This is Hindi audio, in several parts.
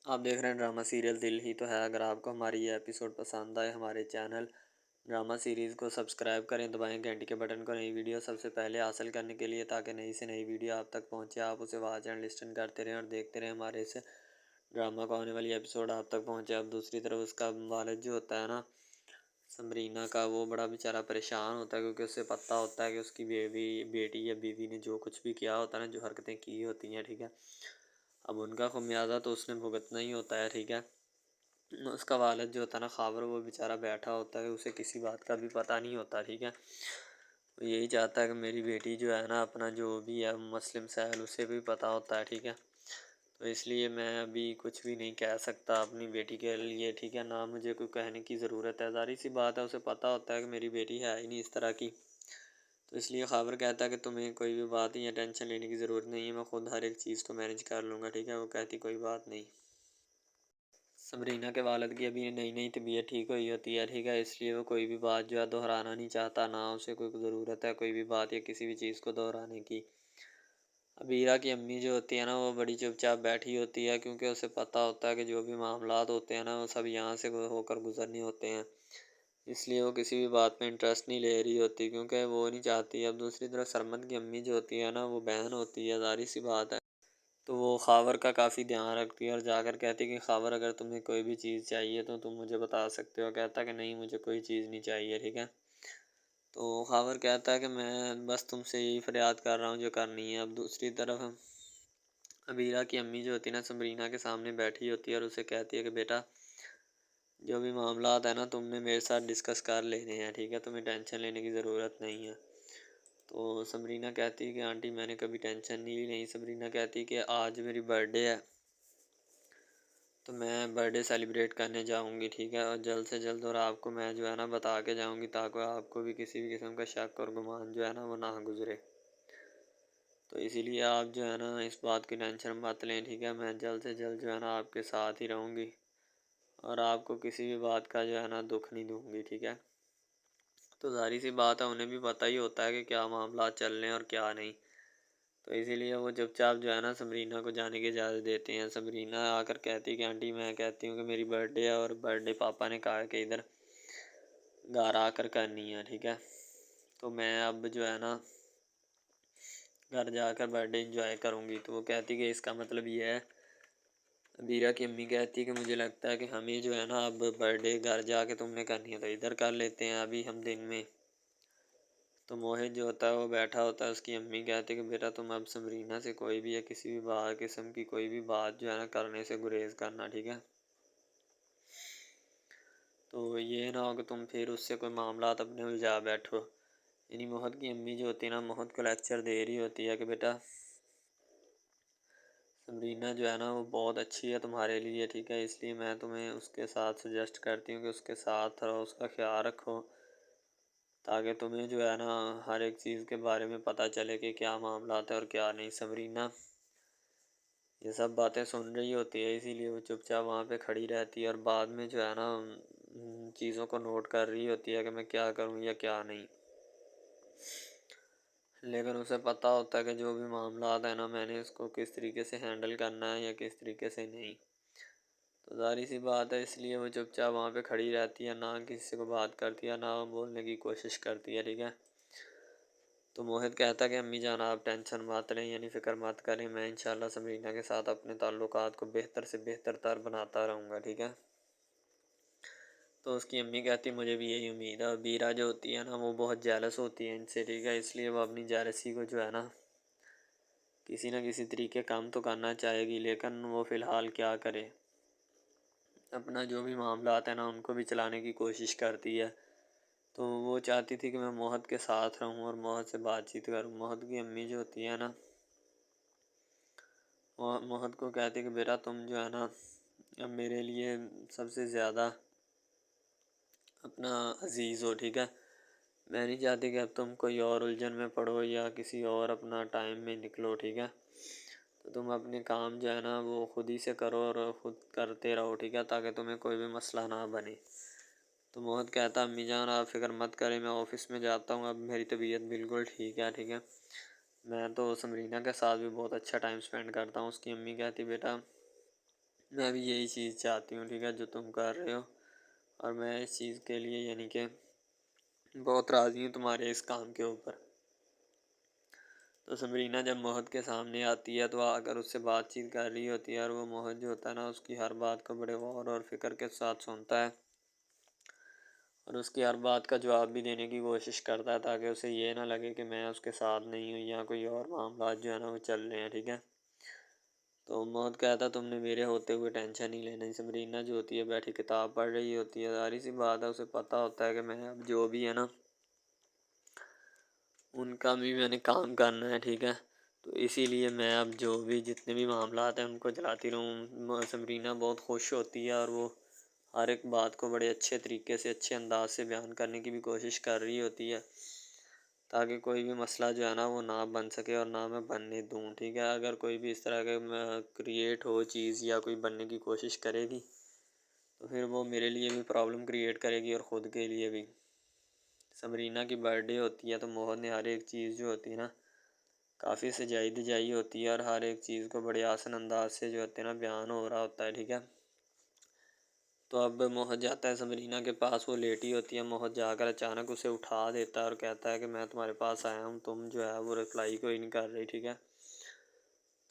आप देख रहे हैं ड्रामा सीरियल दिल ही तो है। अगर आपको हमारी ये एपिसोड पसंद आए, हमारे चैनल ड्रामा सीरीज़ को सब्सक्राइब करें, दबाएं घंटी के बटन को नई वीडियो सबसे पहले हासिल करने के लिए, ताकि नई से नई वीडियो आप तक पहुंचे। आप उसे वॉच एंड लिस्टन करते रहें और देखते रहें हमारे इस ड्रामा का आने वाली एपिसोड आप तक पहुंचे। अब दूसरी तरफ उसका वालिद जो होता है ना समरीना का, वो बड़ा बेचारा परेशान होता है, क्योंकि उसे पता होता है कि उसकी बेटी या बीवी ने जो कुछ भी किया होता है ना, जो हरकतें की होती हैं, ठीक है, अब उनका खमियाजा तो उसने भुगतना ही होता है, ठीक है। उसका वालिद जो होता है ना ख़ावर, वो बेचारा बैठा होता है, उसे किसी बात का भी पता नहीं होता, ठीक है। वो यही चाहता है कि मेरी बेटी जो है ना, अपना जो भी है मुस्लिम सहल, उसे भी पता होता है, ठीक है। तो इसलिए मैं अभी कुछ भी नहीं कह सकता अपनी बेटी के लिए, ठीक है ना, मुझे कोई कहने की ज़रूरत है। ज़ाहिर सी बात है, उसे पता होता है कि मेरी बेटी है ही नहीं इस तरह की। तो इसलिए ख़ावर कहता है कि तुम्हें कोई भी बात या टेंशन लेने की ज़रूरत नहीं है, मैं खुद हर एक चीज़ को मैनेज कर लूँगा, ठीक है। वो कहती कोई बात नहीं। समरीना के वालिद की अभी नई नई तबीयत ठीक हुई होती है, ठीक है, इसलिए वो कोई भी बात जो है दोहराना नहीं चाहता, ना उसे कोई ज़रूरत है कोई भी बात या किसी भी चीज़ को दोहराने की। अबीरा की अम्मी जो होती है ना, वो बड़ी चुपचाप बैठी होती है, क्योंकि उसे पता होता है कि जो भी मामलात होते हैं ना, वो सब यहाँ से होकर गुजरने होते हैं। इसलिए वो किसी भी बात में इंटरेस्ट नहीं ले रही होती, क्योंकि वो नहीं चाहती। अब दूसरी तरफ सरमद की अम्मी जो होती है ना, वो बहन होती है, ज़ाहिर सी बात है, तो वो ख़ावर का काफ़ी ध्यान रखती है और जाकर कहती है कि ख़ावर, अगर तुम्हें कोई भी चीज़ चाहिए तो तुम मुझे बता सकते हो। कहता है कि नहीं, मुझे कोई चीज़ नहीं चाहिए, ठीक है। तो ख़ावर कहता है कि मैं बस तुमसे यही फरियाद कर रहा हूँ जो करनी है। अब दूसरी तरफ अबीरा की अम्मी जो होती है ना, समरीना के सामने बैठी होती है और उसे कहती है कि बेटा, जो भी मामलात है ना, तुमने मेरे साथ डिस्कस कर लेने हैं, ठीक है, तुम्हें टेंशन लेने की ज़रूरत नहीं है। तो समरीना कहती है कि आंटी, मैंने कभी टेंशन नहीं ली। नहीं, समरीना कहती है कि आज मेरी बर्थडे है, तो मैं बर्थडे सेलिब्रेट करने जाऊंगी, ठीक है, और जल्द से जल्द, और आपको मैं जो है ना बता के जाऊंगी, ताकि आपको भी किसी भी किस्म का शक और गुमान जो है ना वो ना गुजरे। तो इसीलिए आप जो है ना इस बात की टेंशन मत लें, ठीक है, मैं जल्द से जल्द जो है ना आपके साथ ही रहूँगी और आपको किसी भी बात का जो है ना दुख नहीं दूंगी, ठीक है। तो ज़ाहिर सी बात है, उन्हें भी पता ही होता है कि क्या मामला चल रहे हैं और क्या नहीं। तो इसीलिए वो चुपचाप जो है ना समरीना को जाने की इजाज़त देते हैं। समरीना आकर कहती है कि आंटी, मैं कहती हूँ कि मेरी बर्थडे है और बर्थडे पापा ने कहा है कि इधर घर आकर करनी है, ठीक है। तो मैं अब जो है ना घर जाकर बर्थडे इंजॉय करूँगी। तो वो कहती है कि इसका मतलब ये है, बीरा की अम्मी कहती है कि मुझे लगता है कि हमें जो है ना अब बर्थडे घर जाके तुमने करनी है तो इधर कर लेते हैं अभी हम दिन में। तो मोहित जो होता है वो बैठा होता है, उसकी अम्मी कहती है कि बेटा, तुम अब समरीना से कोई भी या किसी भी बाहर किस्म की कोई भी बात जो है ना करने से गुरेज करना, ठीक है। तो ये ना हो कि तुम फिर उससे कोई मामलात अपने उलझा बैठो। यानी मोहत की अम्मी जो होती है ना, मोहत को लेक्चर दे रही होती है कि बेटा, समरीना जो है ना वो बहुत अच्छी है तुम्हारे लिए, ठीक है, इसलिए मैं तुम्हें उसके साथ सजेस्ट करती हूँ कि उसके साथ रहो, उसका ख्याल रखो, ताकि तुम्हें जो है ना हर एक चीज़ के बारे में पता चले कि क्या मामला है और क्या नहीं। समरीना ये सब बातें सुन रही होती है, इसीलिए वो चुपचाप वहाँ पे खड़ी रहती है और बाद में जो है ना चीज़ों को नोट कर रही होती है कि मैं क्या करूँ या क्या नहीं। लेकिन उसे पता होता है कि जो भी मामला है ना, मैंने इसको किस तरीके से हैंडल करना है या किस तरीके से नहीं। तो ज़ाहिर सी बात है, इसलिए वो चुपचाप वहाँ पे खड़ी रहती है, ना किसी को बात करती है, ना बोलने की कोशिश करती है, ठीक है। तो मोहित कहता है कि अम्मी जान, आप टेंशन मत लें, यानी फ़िक्र मत करें, मैं इंशाल्लाह समरीना के साथ अपने ताल्लुकात को बेहतर से बेहतर तर बनाता रहूँगा, ठीक है। तो उसकी अम्मी कहती है मुझे भी यही उम्मीद है। और बीरा जो होती है ना, वो बहुत जेलस होती है इनसे, ठीक है, इसलिए वो अपनी जेलसी को जो है ना किसी न किसी तरीके काम तो करना चाहेगी, लेकिन वो फ़िलहाल क्या करे, अपना जो भी मामला है ना उनको भी चलाने की कोशिश करती है। तो वो चाहती थी कि मैं मोहत के साथ रहूं और मोहत से बातचीत करूं। मोहत की अम्मी जो होती है ना, वो मोहत को कहती है कि बेटा, तुम जो है ना अब मेरे लिए सबसे ज़्यादा अपना अजीज़ हो, ठीक है। मैं नहीं चाहती कि अब तुम कोई और उलझन में पड़ो या किसी और अपना टाइम में निकलो, ठीक है। तो तुम अपने काम जो है ना वो खुद ही से करो और ख़ुद करते रहो, ठीक है, ताकि तुम्हें कोई भी मसला ना बने। तो मोहित कहता, अम्मी जान आप फ़िक्र मत करें, मैं ऑफ़िस में जाता हूँ, अब मेरी तबीयत बिल्कुल ठीक है, ठीक है। मैं तो समरीना के साथ भी बहुत अच्छा टाइम स्पेंड करता हूँ। उसकी अम्मी कहती, बेटा, मैं भी यही चीज़ चाहती हूँ, ठीक है, जो तुम कर रहे हो। और मैं इस चीज़ के लिए यानी कि बहुत राज़ी हूँ तुम्हारे इस काम के ऊपर। तो समरीना जब मोहित के सामने आती है तो आकर उससे बातचीत कर रही होती है, और वो मोहित जो होता है ना उसकी हर बात को बड़े गौर और फिक्र के साथ सुनता है, और उसकी हर बात का जवाब भी देने की कोशिश करता है, ताकि उसे ये ना लगे कि मैं उसके साथ नहीं हूँ या कोई और मामला जो है ना वो चल रहे हैं, ठीक है। तो मोहित कहता तुमने मेरे होते हुए टेंशन नहीं लेना। समरीना जो होती है बैठी किताब पढ़ रही होती है, सारी सी बात है, उसे पता होता है कि मैं अब जो भी है ना उनका भी मैंने काम करना है, ठीक है। तो इसीलिए मैं अब जो भी जितने भी मामला हैं उनको चलाती रहूँ। समरीना बहुत खुश होती है, और वो हर एक बात को बड़े अच्छे तरीके से अच्छे अंदाज से बयान करने की भी कोशिश कर रही होती है, ताकि कोई भी मसला जो है ना वो ना बन सके और ना मैं बनने दूँ, ठीक है। अगर कोई भी इस तरह के क्रिएट हो चीज़ या कोई बनने की कोशिश करेगी तो फिर वो मेरे लिए भी प्रॉब्लम क्रिएट करेगी और ख़ुद के लिए भी। समरीना की बर्थडे होती है तो मोहन ने हर एक चीज़ जो होती है ना काफ़ी सजाई धजाई होती है, और हर एक चीज़ को बड़े आसान अंदाज से जो होते हैं ना बयान हो रहा होता है, ठीक है। तो अब मोहन जाता है समरीना के पास, वो लेटी होती है। मोहन जाकर अचानक उसे उठा देता है और कहता है कि मैं तुम्हारे पास आया हूँ, तुम जो है वो रिप्लाई कोई नहीं कर रही, ठीक है।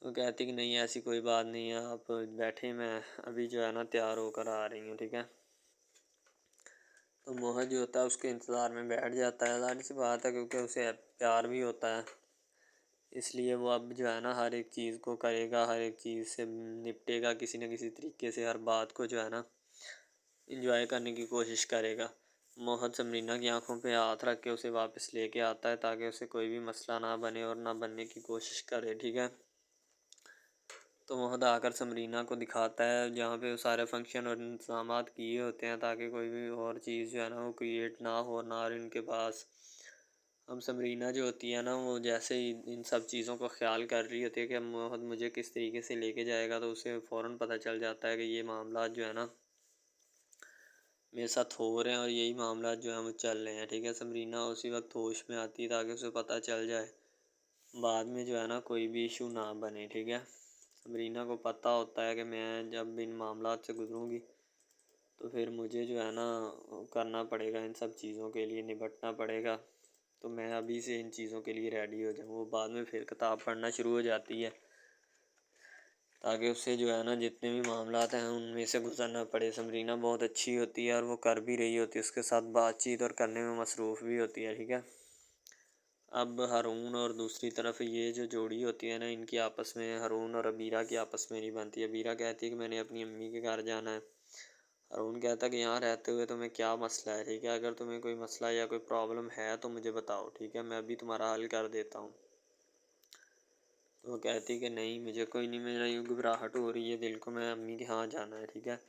तो कहती कि नहीं ऐसी कोई बात नहीं है, आप बैठे, मैं अभी जो है ना तैयार होकर आ रही हूँ, ठीक है। तो मोहन जो होता है उसके इंतज़ार में बैठ जाता है। ज़ाहिर सी बात है क्योंकि उसे प्यार भी होता है, इसलिए वो अब जो है ना हर एक चीज़ को करेगा, हर एक चीज़ से निपटेगा किसी न किसी तरीके से, हर बात को जो है ना इंजॉय करने की कोशिश करेगा। मोहन समरीना की आंखों पे हाथ रख के उसे वापस लेके आता है, ताकि उसे कोई भी मसला ना बने और ना बनने की कोशिश करे, ठीक है। तो मोहन आकर समरीना को दिखाता है जहाँ पे वो सारे फंक्शन और इंतजाम किए होते हैं, ताकि कोई भी और चीज़ जो है ना वो क्रिएट ना हो ना इनके पास। अब समरीना जो होती है ना वो जैसे ही इन सब चीज़ों का ख्याल कर रही होती है कि अब मोहन मुझे किस तरीके से लेके जाएगा, तो उसे फ़ौरन पता चल जाता है कि ये मामला जो है ना मेरे साथ हो रहे हैं, और यही मामला जो है वो चल रहे हैं, ठीक है। समरीना उसी वक्त होश में आती है ताकि उसे पता चल जाए, बाद में जो है ना कोई भी इशू ना बने, ठीक है। समरीना को पता होता है कि मैं जब इन मामलात से गुजरूँगी तो फिर मुझे जो है ना करना पड़ेगा, इन सब चीज़ों के लिए निपटना पड़ेगा। तो मैं अभी से इन चीज़ों के लिए रेडी हो जाऊँ। वो बाद में फिर किताब पढ़ना शुरू हो जाती है, ताकि उससे जो है ना जितने भी मामलात हैं उनमें से गुजरना पड़े। समरीना बहुत अच्छी होती है और वो कर भी रही होती है, उसके साथ बातचीत और करने में मसरूफ़ भी होती है, ठीक है। अब हारून और दूसरी तरफ ये जो जोड़ी होती है ना इनकी आपस में, हारून और अबीरा की आपस में नहीं बनती है। अबीरा कहती है कि मैंने अपनी अम्मी के घर जाना है। हारून कहता है कि यहाँ रहते हुए तुम्हें क्या मसला है, ठीक है। अगर तुम्हें कोई मसला या कोई प्रॉब्लम है तो मुझे बताओ, ठीक है, मैं अभी तुम्हारा हल कर देता हूँ। तो वो कहती कि नहीं मुझे कोई नहीं, मेरा यूँ घबराहट हो रही है दिल को, मैं अम्मी के यहाँ जाना है, ठीक है।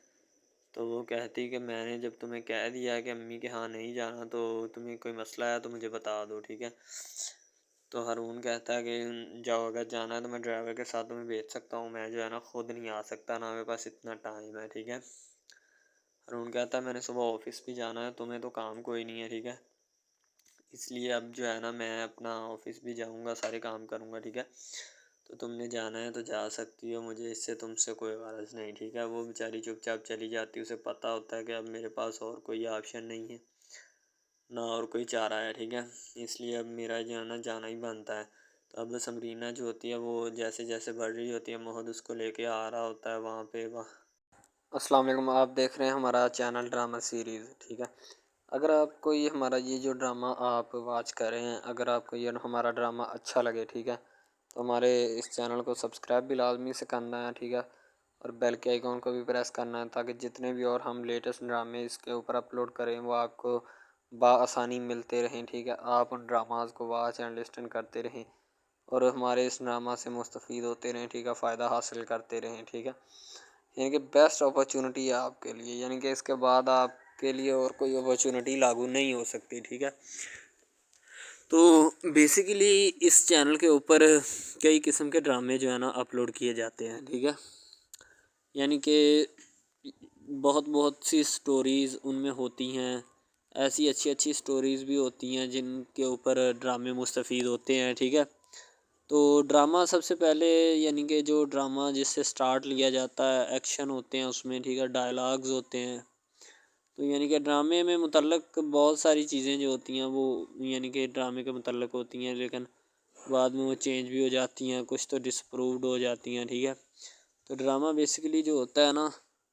तो वो कहती कि मैंने जब तुम्हें कह दिया है कि अम्मी के यहाँ नहीं जाना, तो तुम्हें कोई मसला है तो मुझे बता दो, ठीक है। तो हारून कहता है कि जाओ, अगर जाना है तो मैं ड्राइवर के साथ तुम्हें भेज सकता हूँ, मैं जो है ना खुद नहीं आ सकता, ना मेरे पास इतना टाइम है, ठीक है। हारून कहता है मैंने सुबह ऑफिस भी जाना है, तुम्हें तो काम कोई नहीं है, ठीक है, इसलिए अब जो है ना मैं अपना ऑफिस भी जाऊँगा, सारे काम करूँगा, ठीक है। तो तुमने जाना है तो जा सकती हो, मुझे इससे तुमसे कोई ग़रज़ नहीं, ठीक है। वो बेचारी चुपचाप चली जाती है, उसे पता होता है कि अब मेरे पास और कोई ऑप्शन नहीं है, ना और कोई चारा है, ठीक है। इसलिए अब मेरा जो है ना जाना ही बनता है। तो अब समरीना जो होती है वो जैसे जैसे बढ़ रही होती है, मोहद उसको लेके आ रहा होता है वहाँ पे। वहाँ अस्सलाम वालेकुम, आप देख रहे हैं हमारा चैनल ड्रामा सीरीज़, ठीक है। अगर आपको ये हमारा ये जो ड्रामा आप वॉच कर रहे हैं, अगर आपको ये हमारा ड्रामा अच्छा लगे, ठीक है, तो हमारे इस चैनल को सब्सक्राइब भी लाजमी से करना है, ठीक है, और बेल के आइकॉन को भी प्रेस करना है, ताकि जितने भी और हम लेटेस्ट ड्रामे इसके ऊपर अपलोड करें वो आपको बआसानी मिलते रहें, ठीक है। आप उन ड्रामाज़ को वॉच एंड लिस्टन करते रहें और हमारे इस ड्रामा से मुस्तफ़ीद होते रहें, ठीक है, फ़ायदा हासिल करते रहें, ठीक है। यानी कि बेस्ट अपॉर्चुनिटी है आपके लिए, यानी कि इसके बाद आपके लिए और कोई अपॉर्चुनिटी लागू नहीं हो सकती, ठीक है। तो बेसिकली इस चैनल के ऊपर कई किस्म के ड्रामे जो है ना अपलोड किए जाते हैं, ठीक है। यानी कि बहुत बहुत सी स्टोरीज़ उनमें होती हैं, ऐसी अच्छी अच्छी स्टोरीज़ भी होती हैं जिनके ऊपर ड्रामे मुस्तफ़ीद होते हैं, ठीक है। तो ड्रामा सबसे पहले यानी कि जो ड्रामा जिससे स्टार्ट लिया जाता है, एक्शन होते हैं उसमें, ठीक है, डायलॉग्स होते हैं। तो यानी कि ड्रामे में मुतल्लक बहुत सारी चीज़ें जो होती हैं वो यानी कि ड्रामे के मुतल्लक होती हैं, लेकिन बाद में वो चेंज भी हो जाती हैं, कुछ तो डिसअप्रूव्ड हो जाती हैं, ठीक है। तो ड्रामा बेसिकली जो होता है ना,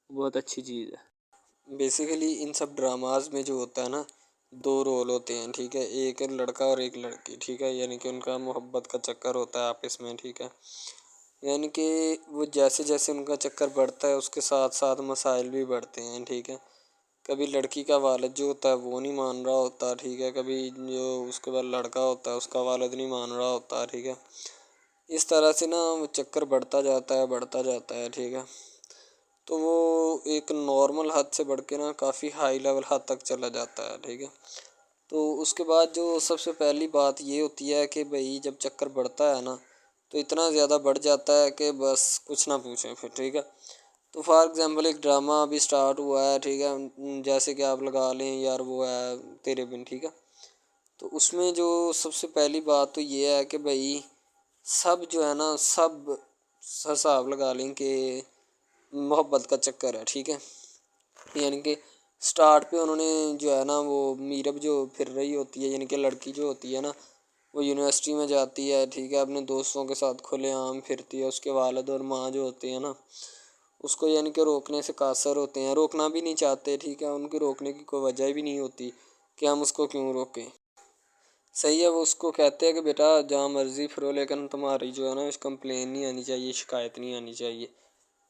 बहुत अच्छी चीज़ है। बेसिकली इन सब ड्रामाज में जो होता है ना, दो रोल होते हैं, ठीक है, एक लड़का और एक लड़की, ठीक है, यानी कि उनका मोहब्बत का चक्कर होता है आपस में, ठीक है। यानी कि वो जैसे जैसे उनका चक्कर बढ़ता है उसके साथ साथ मसाइल भी बढ़ते हैं, ठीक है। कभी लड़की का वालिद जो होता है वो नहीं मान रहा होता, ठीक है, कभी जो उसके बाद लड़का होता है उसका वालिद नहीं मान रहा होता, ठीक है। इस तरह से ना वो चक्कर बढ़ता जाता है, बढ़ता जाता है, ठीक है। तो वो एक नॉर्मल हद से बढ़ के ना काफ़ी हाई लेवल हद तक चला जाता है, ठीक है। तो उसके बाद जो सबसे पहली बात ये होती है कि भाई जब चक्कर बढ़ता है ना, तो इतना ज़्यादा बढ़ जाता है कि बस कुछ ना पूछें फिर, ठीक है। तो फॉर एग्ज़ाम्पल एक ड्रामा अभी स्टार्ट हुआ है, ठीक है, जैसे कि आप लगा लें यार वो है तेरे बिन, ठीक है। तो उसमें जो सबसे पहली बात तो ये है कि भाई सब जो है ना, सब हिसाब लगा लें कि मोहब्बत का चक्कर है, ठीक है। यानी कि स्टार्ट पे उन्होंने जो है ना वो मीरब जो फिर रही होती है, यानी कि लड़की जो होती है ना, वो यूनिवर्सिटी में जाती है, ठीक है, अपने दोस्तों के साथ खुलेआम फिरती है। उसके वालिद और माँ जो होते हैं ना, उसको यानी कि रोकने से कासर होते हैं, रोकना भी नहीं चाहते, ठीक है, उनकी रोकने की कोई वजह भी नहीं होती कि हम उसको क्यों रोकें। सही है, वो उसको कहते हैं कि बेटा जहाँ मर्ज़ी फिरो, लेकिन तुम्हारी जो है ना कंप्लेन नहीं आनी चाहिए, शिकायत नहीं आनी चाहिए।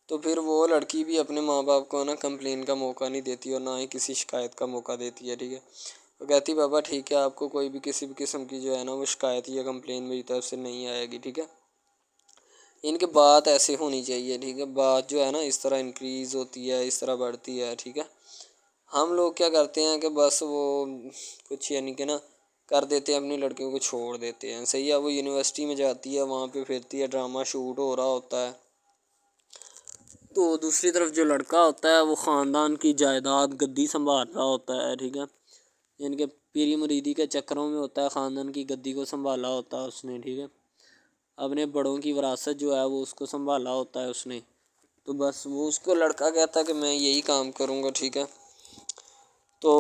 तो फिर वो लड़की भी अपने माँ बाप को ना कंप्लेन का मौका नहीं देती और ना ही किसी शिकायत का मौका देती है, ठीक है। वो कहती बाबा ठीक है, आपको कोई भी किसी भी किस्म की जो है ना वो शिकायत या कंप्लेन मेरी तरफ से नहीं आएगी, ठीक है। इनके बात ऐसे होनी चाहिए, ठीक है, बात जो है ना इस तरह इंक्रीज़ होती है, इस तरह बढ़ती है, ठीक है। हम लोग क्या करते हैं कि बस वो कुछ यानी कि ना कर देते हैं, अपनी लड़कियों को छोड़ देते हैं। सही है, वो यूनिवर्सिटी में जाती है, वहाँ पे फिरती है, ड्रामा शूट हो रहा होता है। तो दूसरी तरफ जो लड़का होता है वो ख़ानदान की जायदाद गद्दी संभाल रहा होता है, ठीक है। यानी कि पीरी मुरीदी के चक्करों में होता है, ख़ानदान की गद्दी को संभाला होता है उसने, ठीक है। अपने बड़ों की विरासत जो है वो उसको संभाला होता है उसने। तो बस वो उसको लड़का कहता है कि मैं यही काम करूँगा, ठीक है। तो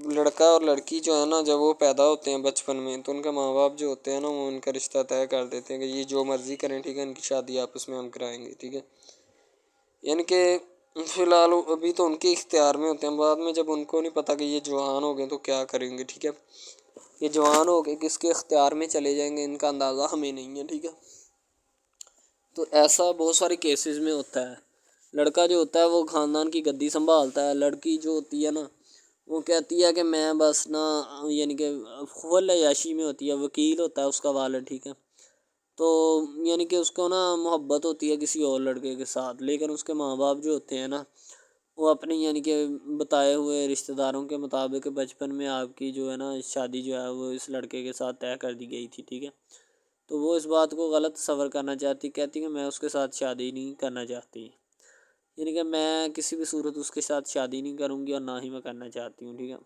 लड़का और लड़की जो है ना, जब वो पैदा होते हैं बचपन में, तो उनके माँ बाप जो होते हैं ना वो उनका रिश्ता तय कर देते हैं कि ये जो मर्ज़ी करें, ठीक है, इनकी शादी आपस में हम कराएंगे, ठीक है। यानी कि फ़िलहाल अभी तो उनके इख्तियार में होते हैं, बाद में जब उनको नहीं पता कि ये जवान हो गए तो क्या करेंगे, ठीक है। ये जवान हो गए किसके इख्तियार में चले जाएंगे इनका अंदाज़ा हमें नहीं है, ठीक है। तो ऐसा बहुत सारे केसेस में होता है। लड़का जो होता है वो ख़ानदान की गद्दी संभालता है, लड़की जो होती है ना वो कहती है कि मैं बस ना यानी कि फुल अय्याशी में होती है, वकील होता है उसका वालिद, ठीक है। तो यानी कि उसको ना मोहब्बत होती है किसी और लड़के के साथ, लेकिन उसके माँ बाप जो होते हैं ना वो अपने यानी कि बताए हुए रिश्तेदारों के मुताबिक बचपन में आपकी जो है ना शादी जो है वो इस लड़के के साथ तय कर दी गई थी, ठीक है। तो वो इस बात को गलत तस्वर करना चाहती, कहती कि मैं उसके साथ शादी नहीं करना चाहती, यानी कि मैं किसी भी सूरत उसके साथ शादी नहीं करूँगी और ना ही मैं करना चाहती हूँ, ठीक है।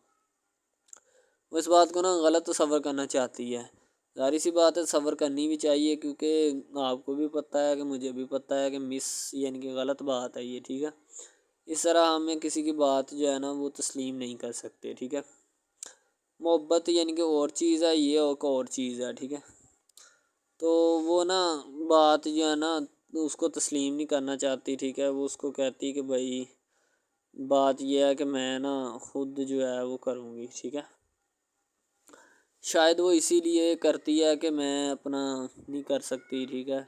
वो इस बात को ना गलत तस्वर करना चाहती है। ज़ाहिर सी बात है सब्र करनी भी चाहिए, क्योंकि आपको भी पता है कि मुझे भी पता है कि मिस यानी कि गलत बात है ये, ठीक है। इस तरह हमें किसी की बात जो है ना वो तस्लीम नहीं कर सकते, ठीक है। मोहब्बत यानी कि और चीज़ है, ये और चीज़ है, ठीक है। तो वो ना बात जो है ना उसको तस्लीम नहीं करना चाहती, ठीक है। वो उसको कहती कि भाई बात ये है कि मैं ना खुद जो है वो करूँगी, ठीक है। शायद वो इसीलिए करती है कि मैं अपना नहीं कर सकती, ठीक है,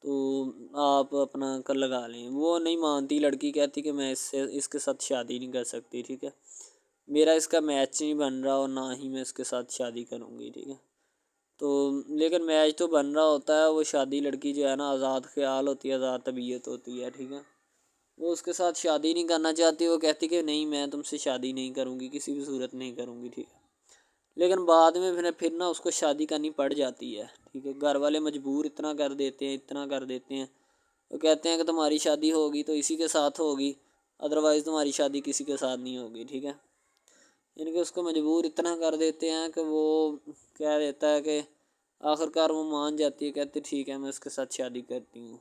तो आप अपना कर लगा लें। वो नहीं मानती लड़की, कहती कि मैं इससे इसके साथ शादी नहीं कर सकती, ठीक है। मेरा इसका मैच नहीं बन रहा और ना ही मैं इसके साथ शादी करूँगी, ठीक है। तो लेकिन मैच तो बन रहा होता है, वो शादी लड़की जो है ना आज़ाद ख्याल होती है, आज़ाद तबीयत होती है, ठीक है। वो उसके साथ शादी नहीं करना चाहती, वो कहती कि नहीं मैं तुमसे शादी नहीं करूँगी, किसी भी सूरत नहीं करूँगी, ठीक है। लेकिन बाद में फिर ना उसको शादी करनी पड़ जाती है, ठीक है। घर वाले मजबूर इतना कर देते हैं, इतना कर देते हैं। वो कहते हैं कि तुम्हारी शादी होगी तो इसी के साथ होगी, अदरवाइज़ तुम्हारी शादी किसी के साथ नहीं होगी, ठीक है। यानी कि उसको मजबूर इतना कर देते हैं कि वो कह देता है कि आखिरकार वो मान जाती है, कहती ठीक है मैं उसके साथ शादी करती हूँ।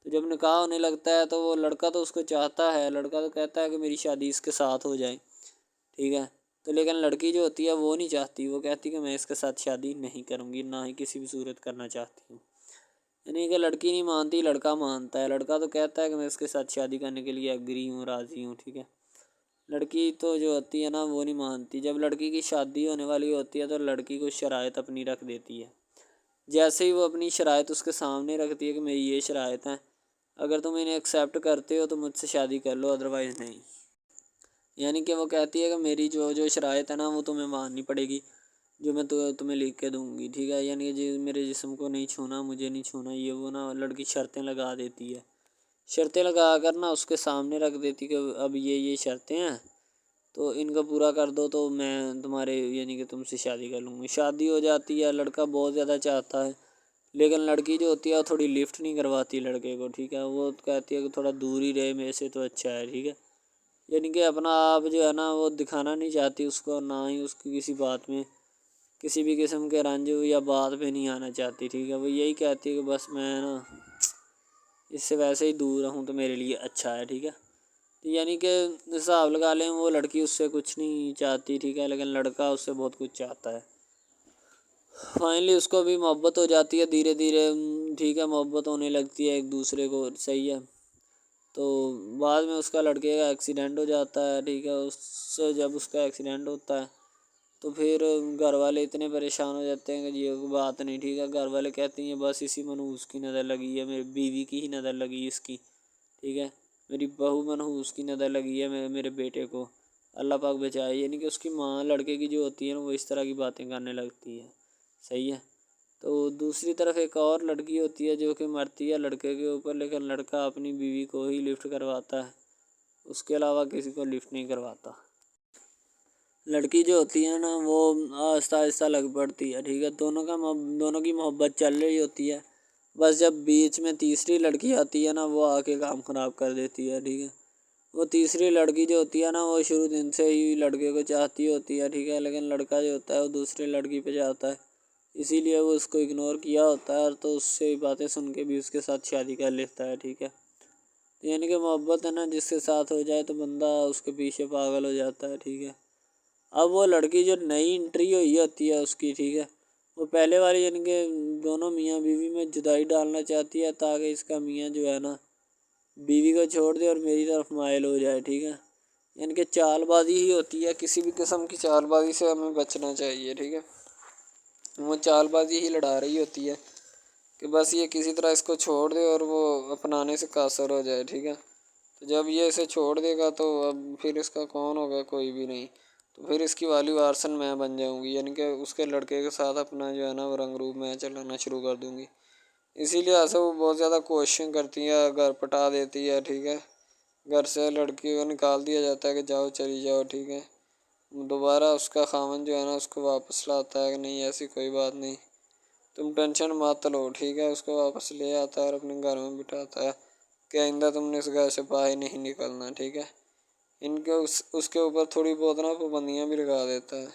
तो जब निकाह होने लगता है तो वो लड़का तो उसको चाहता है, लड़का तो कहता है कि मेरी शादी इसके साथ हो जाए, ठीक है। तो लेकिन लड़की जो होती है वो नहीं चाहती, वो कहती कि मैं इसके साथ शादी नहीं करूँगी, ना ही किसी भी सूरत करना चाहती हूँ। यानी कि लड़की नहीं मानती, लड़का मानता है। लड़का तो कहता है कि मैं इसके साथ शादी करने के लिए एग्री हूँ, राज़ी हूँ, ठीक है। लड़की तो जो होती है ना वो नहीं मानती। जब लड़की की शादी होने वाली होती है तो लड़की को शराइत अपनी रख देती है। जैसे ही वो अपनी शराइत उसके सामने रखती है कि मेरी ये शराइत हैं, अगर तुम इन्हें एक्सेप्ट करते हो तो मुझसे शादी कर लो, अदरवाइज़ नहीं। यानी कि वो कहती है कि मेरी जो जो शराइत है ना वो तुम्हें माननी पड़ेगी, जो मैं तुम्हें लिख के दूंगी, ठीक है। यानी कि जो मेरे जिस्म को नहीं छूना, मुझे नहीं छूना, ये वो ना लड़की शर्तें लगा देती है। शर्तें लगा कर ना उसके सामने रख देती कि अब ये शर्तें हैं, तो इनको पूरा कर दो तो मैं तुम्हारे यानी कि तुमसे शादी कर लूँगी। शादी हो जाती है, लड़का बहुत ज़्यादा चाहता है, लेकिन लड़की जो होती है वो थोड़ी लिफ्ट नहीं करवाती लड़के को, ठीक है। वो कहती है कि थोड़ा दूर ही रहे मेरे से तो अच्छा है, ठीक है। यानी कि अपना आप जो है ना वो दिखाना नहीं चाहती उसको, ना ही उसकी किसी बात में किसी भी किस्म के रंज या बात पे नहीं आना चाहती, ठीक है। वो यही कहती है कि बस मैं ना इससे वैसे ही दूर रहूँ तो मेरे लिए अच्छा है, ठीक है। तो यानी कि हिसाब लगा लें वो लड़की उससे कुछ नहीं चाहती, ठीक है, लेकिन लड़का उससे बहुत कुछ चाहता है। फाइनली उसको भी मोहब्बत हो जाती है धीरे धीरे, ठीक है, मोहब्बत होने लगती है एक दूसरे को, सही है। तो बाद में उसका लड़के का एक्सीडेंट हो जाता है, ठीक है। उससे जब उसका एक्सीडेंट होता है तो फिर घर वाले इतने परेशान हो जाते हैं कि ये बात नहीं, ठीक है। घर वाले कहते हैं बस इसी मनहूस की नज़र लगी है, मेरी बीवी की ही नज़र लगी इसकी, ठीक है। मेरी बहू मनहूस की नज़र लगी है मेरे बेटे को, अल्लाह पाक बचाए। यानी कि उसकी माँ लड़के की जो होती है ना वो इस तरह की बातें करने लगती है, सही है। तो दूसरी तरफ एक और लड़की होती है जो कि मरती है लड़के के ऊपर, लेकिन लड़का अपनी बीवी को ही लिफ्ट करवाता है, उसके अलावा किसी को लिफ्ट नहीं करवाता। लड़की जो होती है ना वो आहिस्ता आहिस्ता लग पड़ती है, ठीक है। दोनों की मोहब्बत चल रही होती है, बस जब बीच में तीसरी लड़की आती है ना वो आके काम ख़राब कर देती है, ठीक है। वो तीसरी लड़की जो होती है ना वो शुरू दिन से ही लड़के को चाहती होती है, ठीक है, लेकिन लड़का जो होता है वो दूसरी लड़की पे जाता है, इसीलिए वो उसको इग्नोर किया होता है, तो उससे बातें सुन के भी उसके साथ शादी कर लेता है, ठीक है। तो यानी कि मोहब्बत है ना जिसके साथ हो जाए तो बंदा उसके पीछे पागल हो जाता है, ठीक है। अब वो लड़की जो नई एंट्री हुई होती है उसकी, ठीक है, वो पहले वाली यानी कि दोनों मियाँ बीवी में जुदाई डालना चाहती है ताकि इसका मियाँ जो है ना बीवी को छोड़ दे और मेरी तरफ माइल हो जाए, ठीक है। यानी कि चालबाजी ही होती है, किसी भी किस्म की चालबाजी से हमें बचना चाहिए, ठीक है। वो चालबाजी ही लड़ा रही होती है कि बस ये किसी तरह इसको छोड़ दे और वो अपनाने से कासर हो जाए, ठीक है। तो जब ये इसे छोड़ देगा तो अब फिर इसका कौन होगा, कोई भी नहीं। तो फिर इसकी वाली वारसन मैं बन जाऊंगी, यानी कि उसके लड़के के साथ अपना जो है ना वो रंग रूप मैं चलाना शुरू कर दूंगी। इसीलिए ऐसा वो बहुत ज़्यादा कोशिश करती है, घर पटा देती है, ठीक है। घर से लड़की को निकाल दिया जाता है कि जाओ चली जाओ, ठीक है। दोबारा उसका खामन जो है ना उसको वापस लाता है कि नहीं ऐसी कोई बात नहीं, तुम टेंशन मत लो, ठीक है। उसको वापस ले आता है और अपने घर में बिठाता है कि आइंदा तुमने इस घर से बाहर नहीं निकलना, ठीक है। इनके उसके ऊपर थोड़ी बहुत ना पाबंदियाँ भी लगा देता है।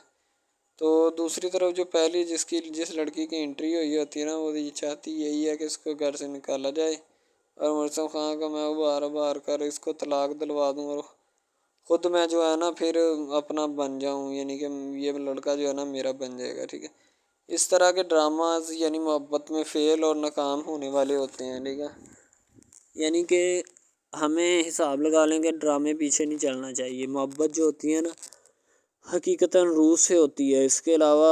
तो दूसरी तरफ जो पहली जिस लड़की की एंट्री हुई होती है ना वो ये चाहती यही है कि इसको घर से निकाला जाए और मुर्सम खां को मैं बार बार कर इसको तलाक दिलवा दूँ और ख़ुद मैं जो है ना फिर अपना बन जाऊँ, यानी कि ये लड़का जो है ना मेरा बन जाएगा, ठीक है। इस तरह के ड्रामाज यानी मोहब्बत में फ़ेल और नाकाम होने वाले होते हैं, ठीक है। यानी कि हमें हिसाब लगा लें कि ड्रामे पीछे नहीं चलना चाहिए। मोहब्बत जो होती है ना हकीकतन रूह से होती है। इसके अलावा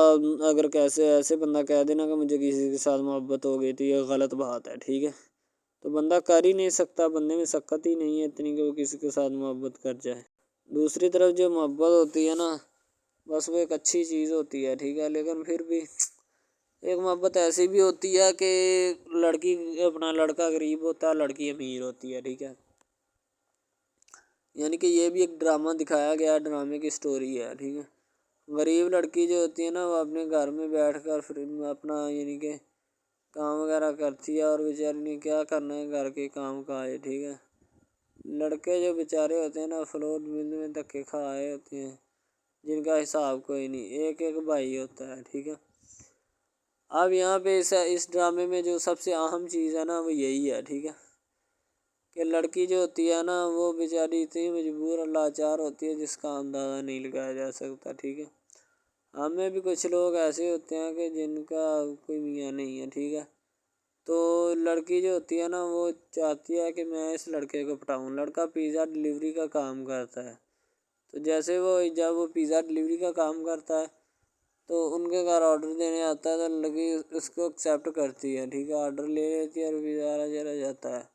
अगर कैसे ऐसे बंदा कह देना कि मुझे किसी के साथ मोहब्बत हो गई तो ये गलत बात है, ठीक है। तो बंदा कर ही नहीं सकता, बंदे में शक्ति ही नहीं है इतनी कि वो किसी के साथ मोहब्बत कर जाए। दूसरी तरफ जो मोहब्बत होती है ना बस वो एक अच्छी चीज़ होती है, ठीक है। लेकिन फिर भी एक मोहब्बत ऐसी भी होती है कि लड़की अपना लड़का गरीब होता है, लड़की अमीर होती है, ठीक है। यानी कि ये भी एक ड्रामा दिखाया गया, ड्रामे की स्टोरी है, ठीक है। गरीब लड़की जो होती है ना वो अपने घर में बैठ कर फिर अपना यानी कि काम वगैरह करती है और बेचारी ने क्या करना है घर के काम का है, ठीक है। लड़के जो बेचारे होते हैं ना फ्लोर मिल में धक्के खा आए होते हैं, जिनका हिसाब कोई नहीं, एक एक भाई होता है, ठीक है। अब यहाँ पे इस ड्रामे में जो सबसे अहम चीज़ है ना वो यही है, ठीक है, कि लड़की जो होती है ना वो बेचारी इतनी मजबूर और लाचार होती है जिसका अंदाज़ा नहीं लगाया जा सकता, ठीक है। हमें भी कुछ लोग ऐसे होते हैं कि जिनका कोई मियाँ नहीं है, ठीक है। तो लड़की जो होती है ना वो चाहती है कि मैं इस लड़के को पटाऊँ। लड़का पिज़्ज़ा डिलीवरी का काम करता है, तो जैसे जब वो पिज़्ज़ा डिलीवरी का काम करता है तो उनके घर ऑर्डर देने आता है, तो लड़की उसको एक्सेप्ट करती है, ठीक है, ऑर्डर ले लेती है और पिज़्ज़ा चला जाता है।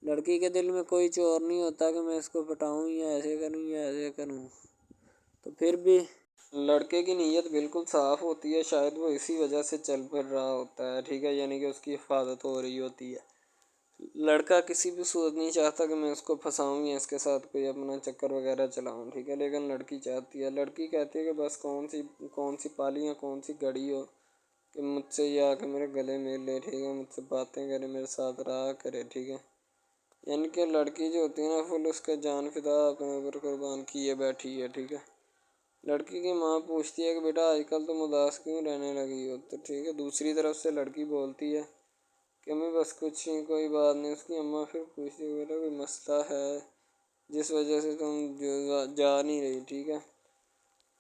लड़की के दिल में कोई चोर नहीं होता कि मैं इसको पटाऊँ या ऐसे करूँ या ऐसे करूँ। तो फिर भी लड़के की नीयत बिल्कुल साफ़ होती है, शायद वो इसी वजह से चल फिर रहा होता है, ठीक है, यानी कि उसकी हिफाजत हो रही होती है। लड़का किसी भी सूरत नहीं चाहता कि मैं उसको फंसाऊँ या इसके साथ कोई अपना चक्कर वगैरह चलाऊँ, ठीक है, लेकिन लड़की चाहती है। लड़की कहती है कि बस कौन सी पाली या कौन सी घड़ी हो कि मुझसे ये आके मेरे गले मिल ले, ठीक है, मुझसे बातें करे, मेरे साथ रहा करे, ठीक है। यानी कि लड़की जो होती है ना फुल उसका जान फिदा अपने ऊपर कुर्बान किए बैठी है, ठीक है। लड़की की माँ पूछती है कि बेटा आजकल तुम उदास क्यों रहने लगी हो, तो ठीक है, दूसरी तरफ से लड़की बोलती है कि मैं बस कुछ नहीं, कोई बात नहीं। उसकी अम्मा फिर पूछती है बेटा कोई मसला है जिस वजह से तुम जो जा नहीं रही, ठीक है।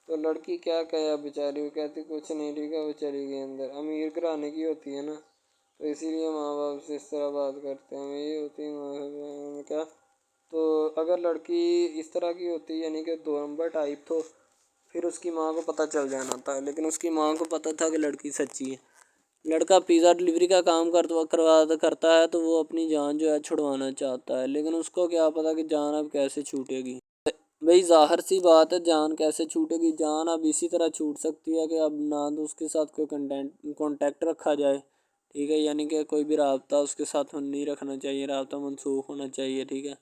तो लड़की क्या कहे अब बेचारी, वो कहती कुछ नहीं, ठीक है, वो चली गई अंदर। अमीर घराने की होती है ना तो इसीलिए माँ बाप से इस तरह बात करते हैं, यही होती है माँ में क्या। तो अगर लड़की इस तरह की होती यानी कि 2 नंबर टाइप, तो फिर उसकी माँ को पता चल जाना था, लेकिन उसकी माँ को पता था कि लड़की सच्ची है। लड़का पिज़्ज़ा डिलीवरी का काम करता है तो वो अपनी जान जो है छुड़वाना चाहता है, लेकिन उसको क्या पता कि जान अब कैसे छूटेगी। भाई ज़ाहिर सी बात है, जान कैसे छूटेगी, जान अब इसी तरह छूट सकती है कि अब ना तो उसके साथ कोई कांटेक्ट रखा जाए, ठीक है, यानी कि कोई भी राब्ता उसके साथ नहीं रखना चाहिए, राब्ता मनसूख होना चाहिए, ठीक है।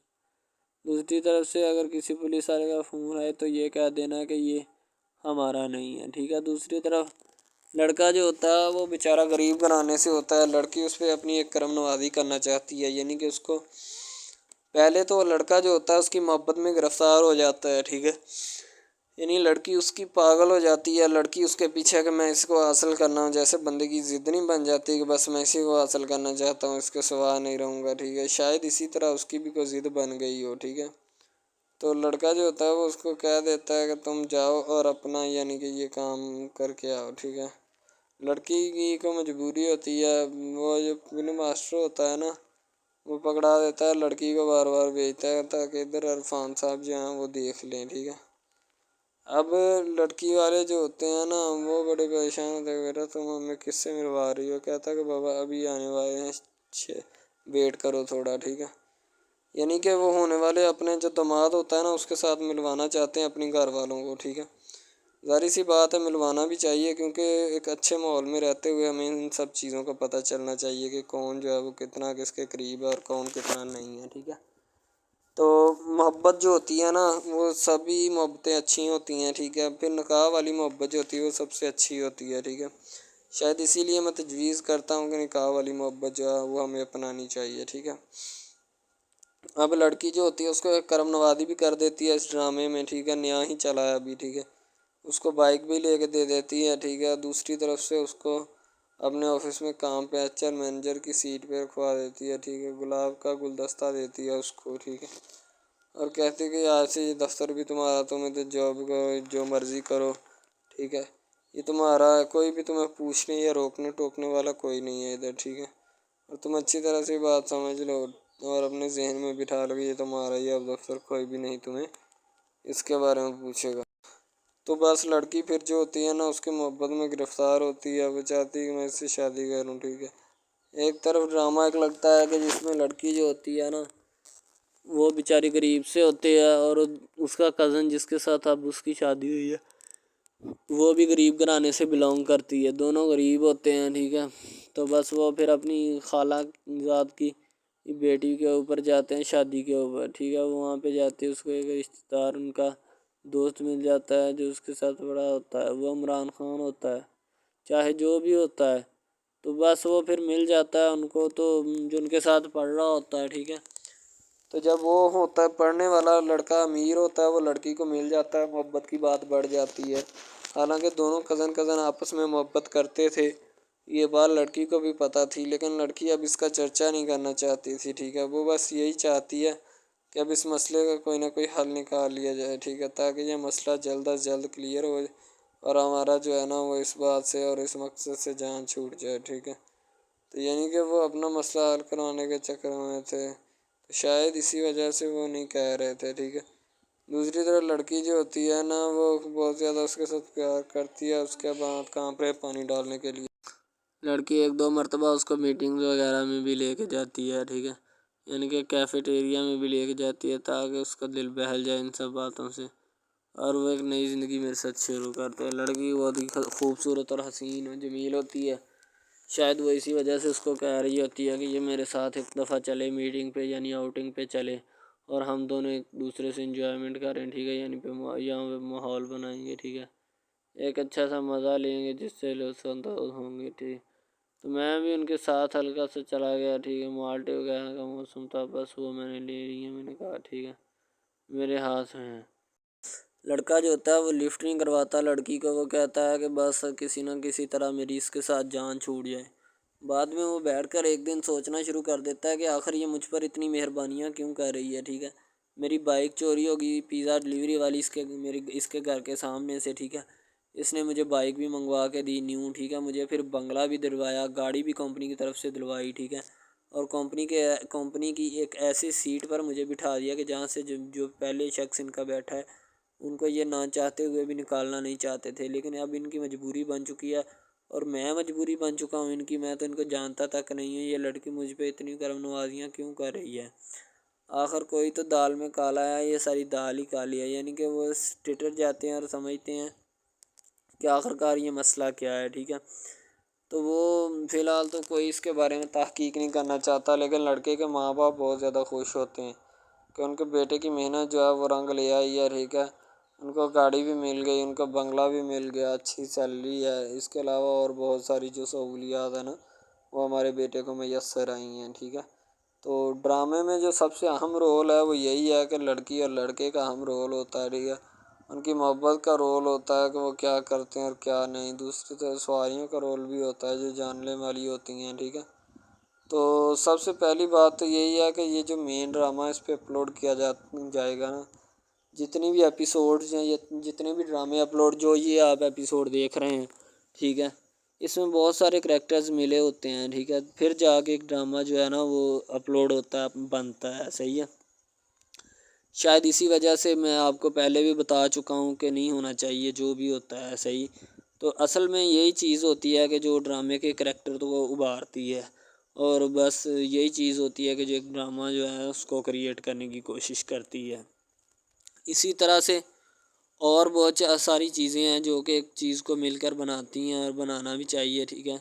दूसरी तरफ से अगर किसी पुलिस वाले का फ़ोन आए तो ये कह देना कि ये हमारा नहीं है, ठीक है। दूसरी तरफ लड़का जो होता है वो बेचारा गरीब घराने से होता है, लड़की उस पर अपनी एक करम नवाज़ी करना चाहती है, यानी कि उसको पहले तो लड़का जो होता है उसकी मोहब्बत में गिरफ़्तार हो जाता है, ठीक है, यानी लड़की उसकी पागल हो जाती है। लड़की उसके पीछे कि मैं इसको हासिल करना हूँ, जैसे बंदे की ज़िद नहीं बन जाती कि बस मैं इसी को हासिल करना चाहता हूँ, इसके सिवा नहीं रहूँगा, ठीक है। शायद इसी तरह उसकी भी कोई ज़िद बन गई हो, ठीक है। तो लड़का जो होता है वो उसको कह देता है कि तुम जाओ और अपना यानी कि ये काम करके आओ, ठीक है। लड़की की को मजबूरी होती है, वो जो फिल्म मास्टर होता है ना वो पकड़ा देता है लड़की को, बार बार भेजता है ताकि इधर इरफान साहब जो हैं वो देख लें, ठीक है। अब लड़की वाले जो होते हैं ना वो बड़े परेशान होते हैं, बेटा तुम हमें किससे मिलवा रही हो, कहता है कि बाबा अभी आने वाले हैं, वेट करो थोड़ा, ठीक है। यानी कि वो होने वाले अपने जो दामाद होता है ना उसके साथ मिलवाना चाहते हैं अपनी घर वालों को, ठीक है। ज़ाहिर सी बात है मिलवाना भी चाहिए, क्योंकि एक अच्छे माहौल में रहते हुए हमें इन सब चीज़ों का पता चलना चाहिए कि कौन जो है वो कितना किसके करीब है और कौन कितना नहीं है, ठीक है। तो मोहब्बत जो होती है ना वो सभी मोहब्बतें अच्छी होती हैं, ठीक है। फिर निकाह वाली मोहब्बत जो होती है वो सबसे अच्छी होती है, ठीक है। शायद इसीलिए मैं तजवीज़ करता हूँ कि निकाह वाली मोहब्बत जो है वो हमें अपनानी चाहिए, ठीक है। अब लड़की जो होती है उसको एक करम नवाज़ी भी कर देती है इस ड्रामे में, ठीक है, नया ही चला है अभी, ठीक है। उसको बाइक भी लेके दे देती है, ठीक है। दूसरी तरफ से उसको अपने ऑफिस में काम पे एचआर मैनेजर की सीट पे रखवा देती है, ठीक है। गुलाब का गुलदस्ता देती है उसको, ठीक है, और कहती है कि आज से ये दफ्तर भी तुम्हारा, तुम इधर जॉब करो, जो मर्ज़ी करो, ठीक है, ये तुम्हारा है, कोई भी तुम्हें पूछने या रोकने टोकने वाला कोई नहीं है इधर, ठीक है। और तुम अच्छी तरह से बात समझ लो और अपने जहन में बिठा लो कि ये तुम्हारा ही अब दफ्तर, कोई भी नहीं तुम्हें इसके बारे में पूछेगा। तो बस लड़की फिर जो होती है ना उसकी मोहब्बत में गिरफ़्तार होती है, वो चाहती है कि मैं इससे शादी करूँ, ठीक है। एक तरफ ड्रामा एक लगता है कि जिसमें लड़की जो होती है ना वो बेचारी गरीब से होती है और उसका कज़न जिसके साथ अब उसकी शादी हुई है वो भी गरीब घराने से बिलोंग करती है, दोनों गरीब होते हैं, ठीक है। तो बस वो फिर अपनी खाला ज़ात की बेटी के ऊपर जाते हैं शादी के ऊपर, ठीक है। वो वहाँ पे जाते हैं, उसको एक रिश्तेदार उनका दोस्त मिल जाता है जो उसके साथ बड़ा होता है, वो इमरान खान होता है, चाहे जो भी होता है। तो बस वो फिर मिल जाता है उनको, तो जो उनके साथ पढ़ रहा होता है, ठीक है। तो जब वो होता है पढ़ने वाला लड़का अमीर होता है वो लड़की को मिल जाता है, मोहब्बत की बात बढ़ जाती है। हालांकि दोनों कज़न आपस में मोहब्बत करते थे ये बात लड़की को भी पता थी, लेकिन लड़की अब इसका चर्चा नहीं करना चाहती थी, ठीक है। वो बस यही चाहती है कि अब इस मसले का कोई ना कोई हल निकाल लिया जाए, ठीक है, ताकि ये मसला जल्द अज जल्द क्लियर हो और हमारा जो है ना वो इस बात से और इस मकसद से जान छूट जाए, ठीक है। तो यानी कि वो अपना मसला हल करवाने के चक्कर में थे, तो शायद इसी वजह से वो नहीं कह रहे थे, ठीक है। दूसरी तरफ लड़की जो होती है ना वो बहुत ज़्यादा उसके साथ प्यार करती है, उसके बाद कहाँ पे पानी डालने के लिए लड़की एक दो मरतबा उसको मीटिंग्स वगैरह में भी लेके जाती है, ठीक है, यानी कि कैफेटेरिया में भी लेके जाती है ताकि उसका दिल बहल जाए इन सब बातों से और वो एक नई ज़िंदगी मेरे साथ शुरू करते हैं। लड़की बहुत ही खूबसूरत और हसीन और जमील होती है, शायद वो इसी वजह से उसको कह रही होती है कि ये मेरे साथ एक दफ़ा चले मीटिंग पे यानी आउटिंग पे चले और हम दोनों एक दूसरे से इंजॉयमेंट करें, ठीक है, यानी पे यहाँ पे माहौल बनाएंगे, ठीक है, एक अच्छा सा मज़ा लेंगे जिससे लोग संतोष होंगे, ठीक। तो मैं भी उनके साथ हल्का सा चला गया, ठीक है। माल्टे वगैरह का मौसम था, बस वो मैंने ले ली है, मैंने कहा ठीक है मेरे हाथ में है। लड़का जो होता है वो लिफ्ट नहीं करवाता लड़की को, वो कहता है कि बस किसी न किसी तरह मेरी इसके साथ जान छूट जाए। बाद में वो बैठकर एक दिन सोचना शुरू कर देता है कि आखिर ये मुझ पर इतनी मेहरबानियाँ क्यों कर रही है, ठीक है। मेरी बाइक चोरी होगी पिज़्ज़ा डिलीवरी वाली इसके घर के सामने से, ठीक है। इसने मुझे बाइक भी मंगवा के दी न्यू, ठीक है, मुझे फिर बंगला भी दिलवाया, गाड़ी भी कंपनी की तरफ से दिलवाई, ठीक है, और कंपनी की एक ऐसी सीट पर मुझे बिठा दिया कि जहाँ से जो पहले शख्स इनका बैठा है उनको ये ना चाहते हुए भी निकालना नहीं चाहते थे, लेकिन अब इनकी मजबूरी बन चुकी है और मैं मजबूरी बन चुका हूँ इनकी। मैं तो इनको जानता तक नहीं हूँ, ये लड़की मुझ पे इतनी करम नवाजियाँ क्यों कर रही है। आखिर कोई तो दाल में काला है, ये सारी दाल ही काली है, यानी कि वो टिटर जाते हैं और समझते हैं कि आखिरकार ये मसला क्या है, ठीक है। तो वो फ़िलहाल तो कोई इसके बारे में तहकीक नहीं करना चाहता, लेकिन लड़के के माँ बाप बहुत ज़्यादा खुश होते हैं कि उनके बेटे की मेहनत जो है वो रंग ले आई है, ठीक है। उनको गाड़ी भी मिल गई, उनको बंगला भी मिल गया, अच्छी सैलरी है, इसके अलावा और बहुत सारी जो सहूलियात है ना वो हमारे बेटे को मैसर आई हैं, ठीक है। तो ड्रामे में जो सबसे अहम रोल है वो यही है कि लड़की और लड़के का अहम रोल होता है, ठीक है। उनकी मोहब्बत का रोल होता है कि वो क्या करते हैं और क्या नहीं। दूसरी तरफ सवारियों का रोल भी होता है जो जानने वाली होती हैं, ठीक है। तो सबसे पहली बात तो यही है कि ये जो मेन ड्रामा इस पे अपलोड किया जाएगा ना, जितनी भी एपिसोड्स हैं या जितने भी ड्रामे अपलोड जो ये आप एपिसोड देख रहे हैं, ठीक है, इसमें बहुत सारे करैक्टर्स मिले होते हैं, ठीक है, फिर जाके एक ड्रामा जो है ना वो अपलोड होता है, बनता है, सही है। शायद इसी वजह से मैं आपको पहले भी बता चुका हूँ कि नहीं होना चाहिए जो भी होता है, सही। तो असल में यही चीज़ होती है कि जो ड्रामे के करैक्टर तो वो उभारती है और बस यही चीज़ होती है कि जो एक ड्रामा जो है उसको क्रिएट करने की कोशिश करती है। इसी तरह से और बहुत सारी चीज़ें हैं जो कि एक चीज़ को मिलकर बनाती हैं और बनाना भी चाहिए, ठीक है।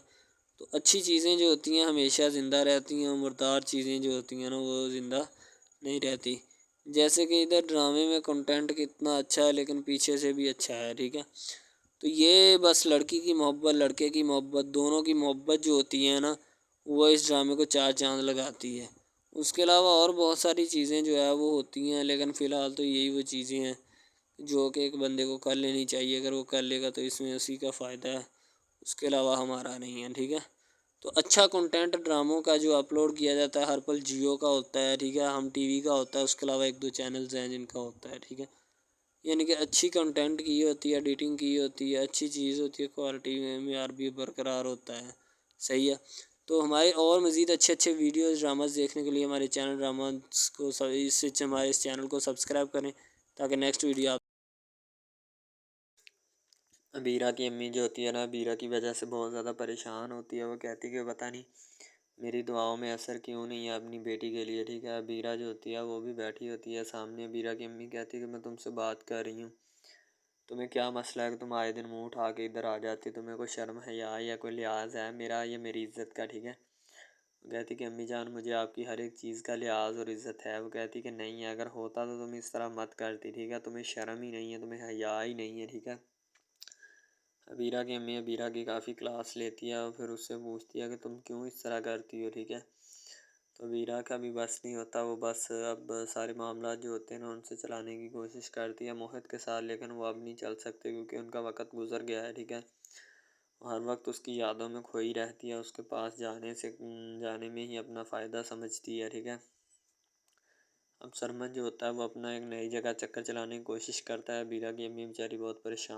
तो अच्छी चीज़ें जो होती हैं हमेशा ज़िंदा रहती हैं और मुर्दार चीज़ें जो होती हैं ना वो ज़िंदा नहीं रहती। जैसे कि इधर ड्रामे में कंटेंट कितना अच्छा है लेकिन पीछे से भी अच्छा है, ठीक है। तो ये बस लड़की की मोहब्बत लड़के की मोहब्बत दोनों की मोहब्बत जो होती है ना वो इस ड्रामे को चार चाँद लगाती है। उसके अलावा और बहुत सारी चीज़ें जो है वो होती हैं, लेकिन फ़िलहाल तो यही वो चीज़ें हैं जो कि एक बंदे को कर लेनी चाहिए। अगर वो कर लेगा तो इसमें उसी का फ़ायदा है, उसके अलावा हमारा नहीं है, ठीक है। तो अच्छा कंटेंट ड्रामों का जो अपलोड किया जाता है हर पल जियो का होता है, ठीक है, हम टीवी का होता है, उसके अलावा एक दो चैनल्स हैं जिनका होता है, ठीक है। यानी कि अच्छी कंटेंट की होती है, एडिटिंग की होती है, अच्छी चीज़ होती है, क्वालिटी में मेयार भी बरकरार होता है, सही है। तो हमारे और मज़ीद अच्छे अच्छे वीडियोज़ ड्रामास देखने के लिए हमारे चैनल ड्रामास को हमारे इस चैनल को सब्सक्राइब करें ताकि नेक्स्ट वीडियो आप बीरा की अम्मी जो होती है ना, बीरा की वजह से बहुत ज़्यादा परेशान होती है। वो कहती है कि पता नहीं मेरी दुआओं में असर क्यों नहीं है अपनी बेटी के लिए, ठीक है। बीरा जो होती है वो भी बैठी होती है सामने। बीरा की अम्मी कहती है कि मैं तुमसे बात कर रही हूँ, तुम्हें क्या मसला है कि तुम आए दिन मुंह उठा के इधर आ जाती, तुम्हें कोई शर्म है या कोई लिहाज है मेरा या मेरी इज़्ज़त का, ठीक है। वो कहती कि अम्मी जान मुझे आपकी हर एक चीज़ का लिहाज और इज़्ज़त है। वो कहती कि नहीं है, अगर होता तो तुम इस तरह मत करती, ठीक है। तुम्हें शर्म ही नहीं है, तुम्हें हया ही नहीं है, ठीक है। अबीरा की अम्मी अबीरा की काफ़ी क्लास लेती है और फिर उससे पूछती है कि तुम क्यों इस तरह करती हो, ठीक है। तो अबीरा का भी बस नहीं होता, वो बस अब सारे मामला जो होते हैं ना उनसे चलाने की कोशिश करती है मोहित के साथ, लेकिन वो अब नहीं चल सकते क्योंकि उनका वक़्त गुज़र गया है, ठीक है। हर वक्त उसकी यादों में खोई रहती है, उसके पास जाने में ही अपना फ़ायदा समझती है। ठीक है। अब सरमन जो होता है वो अपना एक नई जगह चक्कर चलाने की कोशिश करता है। बीरा की अम्मी बेचारी बहुत परेशान